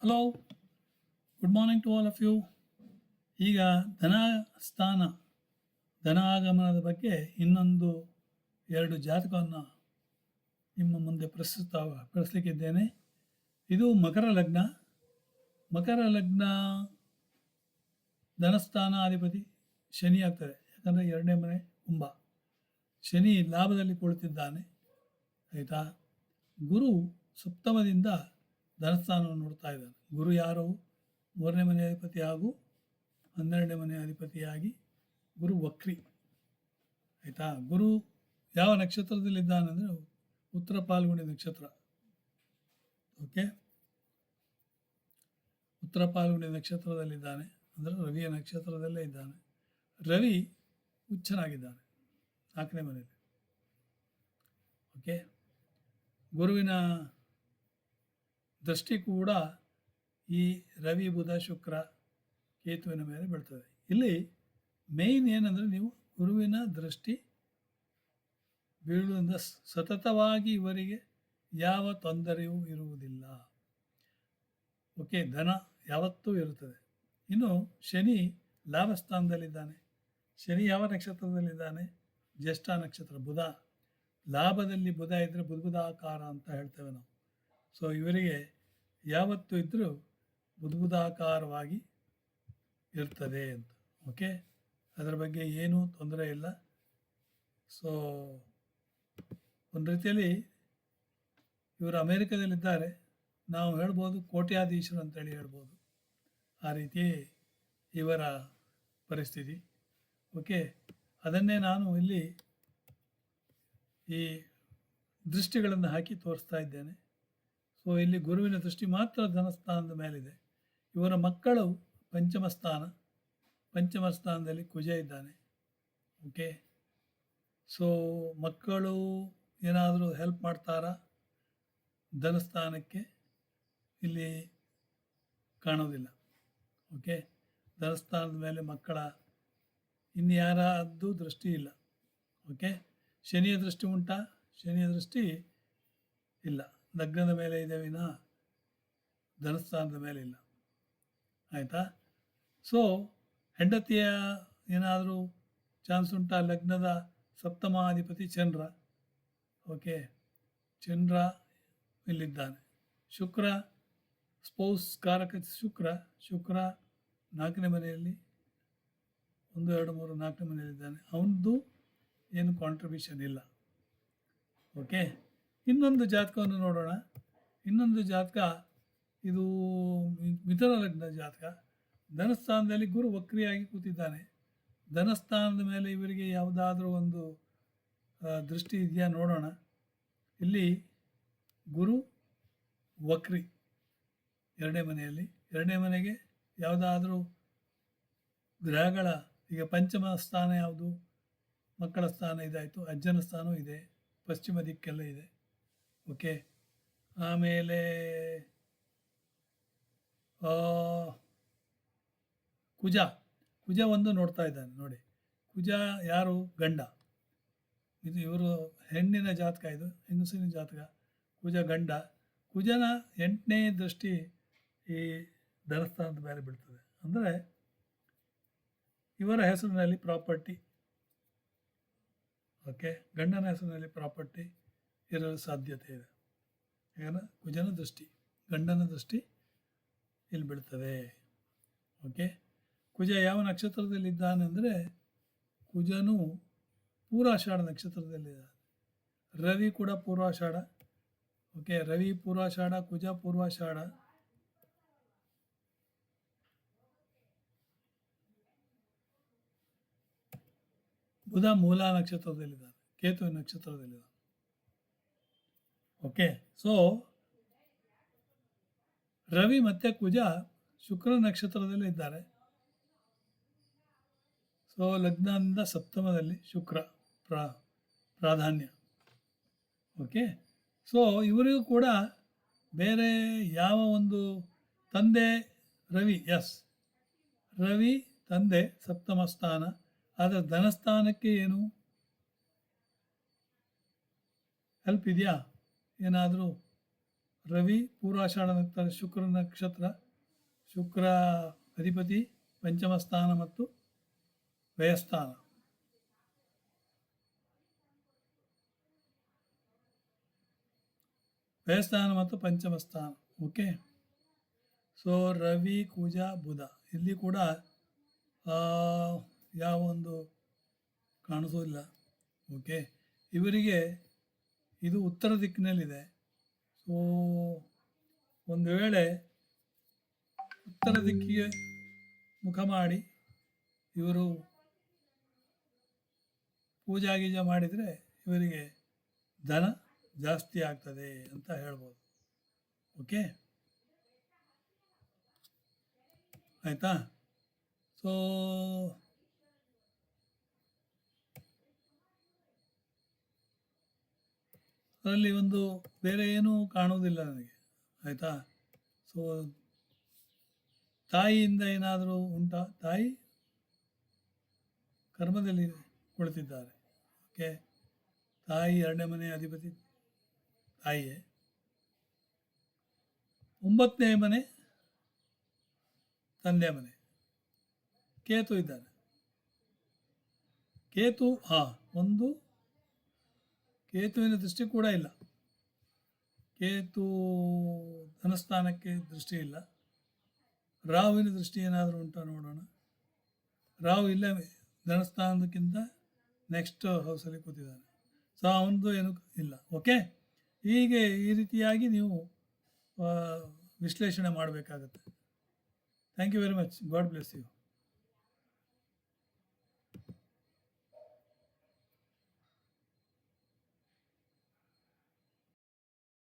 Hello, good morning to all of you. ಈಗ ಧನಸ್ಥಾನ ಧನಾಗಮನದ ಬಗ್ಗೆ ಇನ್ನೊಂದು 2 ಜಾತಕವನ್ನು ನಿಮ್ಮ ಮುಂದೆ ಪಡಿಸಲಿಕ್ಕಿದ್ದೇನೆ. ಇದು ಮಕರ ಲಗ್ನ. ಮಕರ ಲಗ್ನ ಧನಸ್ಥಾನ ಅಧಿಪತಿ ಶನಿ ಆಗ್ತದೆ. ಯಾಕಂದರೆ 2ನೇ ಮನೆ ಕುಂಭ. ಶನಿ ಲಾಭದಲ್ಲಿ ಕುಳಿತಿದ್ದಾನೆ, ಆಯಿತಾ. ಗುರು ಸಪ್ತಮದಿಂದ ಧನಸ್ಥಾನವನ್ನು ನೋಡ್ತಾ ಇದ್ದಾನೆ. ಗುರು ಯಾರು? 3ನೇ ಮನೆ ಅಧಿಪತಿ ಹಾಗೂ 12ನೇ ಮನೆ ಅಧಿಪತಿಯಾಗಿ ಗುರು ವಕ್ರಿ, ಆಯಿತಾ. ಗುರು ಯಾವ ನಕ್ಷತ್ರದಲ್ಲಿದ್ದಾನೆ ಅಂದರೆ ಉತ್ತರ ಪಾಲ್ಗುಣಿ ನಕ್ಷತ್ರ. ಓಕೆ, ಉತ್ತರ ಪಾಲ್ಗುಣಿ ನಕ್ಷತ್ರದಲ್ಲಿದ್ದಾನೆ, ಅಂದರೆ ರವಿಯ ನಕ್ಷತ್ರದಲ್ಲೇ ಇದ್ದಾನೆ. ರವಿ ಉಚ್ಚನಾಗಿದ್ದಾನೆ 4ನೇ ಮನೆಯಲ್ಲಿ. ಓಕೆ, ಗುರುವಿನ ದೃಷ್ಟಿ ಕೂಡ ಈ ರವಿ ಬುಧ ಶುಕ್ರ ಕೇತುವಿನ ಮೇಲೆ ಬೀಳ್ತದೆ. ಇಲ್ಲಿ ಮೇಯ್ನ್ ಏನಂದರೆ, ನೀವು ಗುರುವಿನ ದೃಷ್ಟಿ ಬೀಳುವುದರಿಂದ ಸತತವಾಗಿ ಇವರಿಗೆ ಯಾವ ತೊಂದರೆಯೂ ಇರುವುದಿಲ್ಲ. ಓಕೆ, ಧನ ಯಾವತ್ತೂ ಇರುತ್ತದೆ. ಇನ್ನು ಶನಿ ಲಾಭಸ್ಥಾನದಲ್ಲಿದ್ದಾನೆ. ಶನಿ ಯಾವ ನಕ್ಷತ್ರದಲ್ಲಿದ್ದಾನೆ? ಜ್ಯೇಷ್ಠ ನಕ್ಷತ್ರ. ಬುಧ ಲಾಭದಲ್ಲಿ ಬುಧ ಇದ್ದರೆ ಬುದ್ಬುದಾಕಾರ ಅಂತ ಹೇಳ್ತೇವೆ ನಾವು. ಸೊ ಇವರಿಗೆ ಯಾವತ್ತೂ ಇದ್ದರೂ ಬುದ್ಬುದಾಕಾರವಾಗಿ ಇರ್ತದೆ ಅಂತ. ಓಕೆ, ಅದರ ಬಗ್ಗೆ ಏನೂ ತೊಂದರೆ ಇಲ್ಲ. ಸೊ ಒಂದು ರೀತಿಯಲ್ಲಿ ಇವರು ಅಮೇರಿಕದಲ್ಲಿದ್ದಾರೆ, ನಾವು ಹೇಳ್ಬೋದು ಕೋಟ್ಯಾಧೀಶರು ಅಂತೇಳಿ ಹೇಳ್ಬೋದು. ಆ ರೀತಿ ಇವರ ಪರಿಸ್ಥಿತಿ. ಓಕೆ, ಅದನ್ನೇ ನಾನು ಇಲ್ಲಿ ಈ ದೃಷ್ಟಿಗಳನ್ನು ಹಾಕಿ ತೋರಿಸ್ತಾ ಇದ್ದೇನೆ. ಸೊ ಇಲ್ಲಿ ಗುರುವಿನ ದೃಷ್ಟಿ ಮಾತ್ರ ಧನಸ್ಥಾನದ ಮೇಲಿದೆ. ಇವರ ಮಕ್ಕಳು ಪಂಚಮ ಸ್ಥಾನದಲ್ಲಿ ಕುಜ ಇದ್ದಾನೆ. ಓಕೆ, ಸೊ ಮಕ್ಕಳು ಏನಾದರೂ ಹೆಲ್ಪ್ ಮಾಡ್ತಾರಾ ಧನಸ್ಥಾನಕ್ಕೆ? ಇಲ್ಲಿ ಕಾಣೋದಿಲ್ಲ. ಓಕೆ, ಧನಸ್ಥಾನದ ಮೇಲೆ ಮಕ್ಕಳ ಇನ್ಯಾರದ್ದು ದೃಷ್ಟಿ ಇಲ್ಲ. ಓಕೆ, ಶನಿಯ ದೃಷ್ಟಿ ಉಂಟಾ? ಶನಿಯ ದೃಷ್ಟಿ ಇಲ್ಲ, ಲಗ್ನದ ಮೇಲೆ ಇದೆ ವಿನಃ ಧನಸ್ಥಾನದ ಮೇಲೆ ಇಲ್ಲ, ಆಯಿತಾ. ಸೊ ಹೆಂಡತಿಯ ಏನಾದರೂ ಚಾನ್ಸ್ ಉಂಟಾ? ಲಗ್ನದ ಸಪ್ತಮಾಧಿಪತಿ ಚಂದ್ರ. ಓಕೆ, ಚಂದ್ರ ಇಲ್ಲಿದ್ದಾನೆ. ಶುಕ್ರ ಸ್ಪೌಸ್ ಕಾರಕ. ಶುಕ್ರ 4ನೇ ಮನೆಯಲ್ಲಿ 1, 2, 3, 4ನೇ ಮನೆಯಲ್ಲಿದ್ದಾನೆ. ಅವನದು ಏನು ಕಾಂಟ್ರಿಬ್ಯೂಷನ್ ಇಲ್ಲ. ಓಕೆ, ಇನ್ನೊಂದು ಜಾತಕವನ್ನು ನೋಡೋಣ. ಇನ್ನೊಂದು ಜಾತಕ, ಇದು ಮಿಥುನ ಲಗ್ನ ಜಾತಕ. ಧನಸ್ಥಾನದಲ್ಲಿ ಗುರು ವಕ್ರಿಯಾಗಿ ಕೂತಿದ್ದಾನೆ. ಧನಸ್ಥಾನದ ಮೇಲೆ ಇವರಿಗೆ ಯಾವುದಾದ್ರೂ ಒಂದು ದೃಷ್ಟಿ ಇದೆಯಾ ನೋಡೋಣ. ಇಲ್ಲಿ ಗುರು ವಕ್ರಿ 2ನೇ ಮನೆಯಲ್ಲಿ. 2ನೇ ಮನೆಗೆ ಯಾವುದಾದ್ರೂ ಗ್ರಹಗಳ, ಈಗ ಪಂಚಮ ಸ್ಥಾನ ಯಾವುದು? ಮಕ್ಕಳ ಸ್ಥಾನ ಇದಾಯಿತು. ಅಜ್ಜನ ಸ್ಥಾನವೂ ಇದೆ, ಪಶ್ಚಿಮ ದಿಕ್ಕೆಲ್ಲ ಇದೆ. ಓಕೆ, ಆಮೇಲೆ ಕುಜ ಒಂದು ನೋಡ್ತಾ ಇದ್ದಾನೆ ನೋಡಿ. ಕುಜ ಯಾರು? ಗಂಡ. ಇದು ಇವರು ಹೆಣ್ಣಿನ ಜಾತಕ, ಇದು ಹೆಂಗಸಿನ ಜಾತಕ. ಕುಜ ಗಂಡ. ಕುಜನ 8ನೇ ದೃಷ್ಟಿ ಈ ಧನಸ್ಥಾನದ ಮೇಲೆ ಬೀಳ್ತದೆ. ಅಂದರೆ ಇವರ ಹೆಸರಿನಲ್ಲಿ ಪ್ರಾಪರ್ಟಿ. ಓಕೆ, ಗಂಡನ ಹೆಸರಿನಲ್ಲಿ ಪ್ರಾಪರ್ಟಿ ಇರಲು ಸಾಧ್ಯತೆ ಇದೆ. ಯಾಕಂದರೆ ಕುಜನ ದೃಷ್ಟಿ, ಗಂಡನ ದೃಷ್ಟಿ ಇಲ್ಲಿ ಬೀಳ್ತದೆ. ಓಕೆ, ಕುಜ ಯಾವ ನಕ್ಷತ್ರದಲ್ಲಿದ್ದಾನೆ ಅಂದರೆ, ಕುಜನು ಪೂರ್ವಾಷಾಢ ನಕ್ಷತ್ರದಲ್ಲಿದ್ದಾನೆ. ರವಿ ಕೂಡ ಪೂರ್ವಾಷಾಢ. ಓಕೆ, ರವಿ ಪೂರ್ವಾಷಾಢ, ಕುಜ ಪೂರ್ವಾಷಾಢ. ಬುಧ ಮೂಲ ನಕ್ಷತ್ರದಲ್ಲಿದ್ದಾನೆ, ಕೇತು ನಕ್ಷತ್ರದಲ್ಲಿದ್ದಾನೆ. ಓಕೆ, ಸೊ ರವಿ ಮತ್ತು ಕುಜ ಶುಕ್ರ ನಕ್ಷತ್ರದಲ್ಲಿ ಇದ್ದಾರೆ. ಸೊ ಲಗ್ನದಿಂದ ಸಪ್ತಮದಲ್ಲಿ ಶುಕ್ರ ಪ್ರಾಧಾನ್ಯ. ಓಕೆ, ಸೊ ಇವರಿಗೂ ಕೂಡ ಬೇರೆ ಯಾವ ಒಂದು ತಂದೆ ರವಿ, ರವಿ ತಂದೆ ಸಪ್ತಮ ಸ್ಥಾನ. ಆದರೆ ಧನಸ್ಥಾನಕ್ಕೆ ಏನು ಹೆಲ್ಪ್ ಇದೆಯಾ? ಏನಾದರೂ ರವಿ ಪೂರ್ವಾಷಾಢ ನಕ್ಷತ್ರ, ಶುಕ್ರ ನಕ್ಷತ್ರ, ಶುಕ್ರ ಅಧಿಪತಿ ಪಂಚಮ ಸ್ಥಾನ ಮತ್ತು ವ್ಯಯಸ್ಥಾನ. ವ್ಯಯಸ್ಥಾನ ಮತ್ತು ಪಂಚಮ ಸ್ಥಾನ. ಓಕೆ, ಸೊ ರವಿ ಕುಜ ಬುಧ ಇಲ್ಲಿ ಕೂಡ ಯಾವ ಒಂದು ಕಾಣಿಸೋದಿಲ್ಲ. ಓಕೆ, ಇವರಿಗೆ ಇದು ಉತ್ತರ ದಿಕ್ಕಿನಲ್ಲಿದೆ. ಸೊ ಒಂದು ವೇಳೆ ಉತ್ತರ ದಿಕ್ಕಿಗೆ ಮುಖ ಮಾಡಿ ಇವರು ಪೂಜಾ ಗೀಜ ಮಾಡಿದರೆ ಇವರಿಗೆ ಧನ ಜಾಸ್ತಿ ಆಗ್ತದೆ ಅಂತ ಹೇಳ್ಬೋದು. ಓಕೆ, ಆಯಿತಾ? ಸೊ ಅದರಲ್ಲಿ ಒಂದು ಬೇರೆ ಏನೂ ಕಾಣುವುದಿಲ್ಲ ನನಗೆ, ಆಯಿತಾ? ಸೊ ತಾಯಿಯಿಂದ ಏನಾದರೂ ಉಂಟಾ? ತಾಯಿ ಕರ್ಮದಲ್ಲಿ ಕುಳಿತಿದ್ದಾರೆ. ಓಕೆ, ತಾಯಿ 2ನೇ ಮನೆ ಅಧಿಪತಿ ತಾಯಿಯೇ. 9ನೇ ಮನೆ ತಂದೆ ಮನೆ. ಕೇತು ಇದ್ದಾನೆ. ಕೇತು ಒಂದು ಕೇತುವಿನ ದೃಷ್ಟಿ ಕೂಡ ಇಲ್ಲ. ಕೇತು ಧನಸ್ಥಾನಕ್ಕೆ ದೃಷ್ಟಿ ಇಲ್ಲ. ರಾಹುವಿನ ದೃಷ್ಟಿ ಏನಾದರೂ ಉಂಟಾ ನೋಡೋಣ. ರಾಹು ಇಲ್ಲ, ಧನಸ್ಥಾನಕ್ಕಿಂತ ನೆಕ್ಸ್ಟ್ ಹೌಸಲ್ಲಿ ಕೂತಿದ್ದಾನೆ. ಸೊ ಅವನದು ಏನೂ ಇಲ್ಲ. ಓಕೆ, ಹೀಗೆ ಈ ರೀತಿಯಾಗಿ ನೀವು ವಿಶ್ಲೇಷಣೆ ಮಾಡಬೇಕಾಗತ್ತೆ. Thank you very much. God bless you.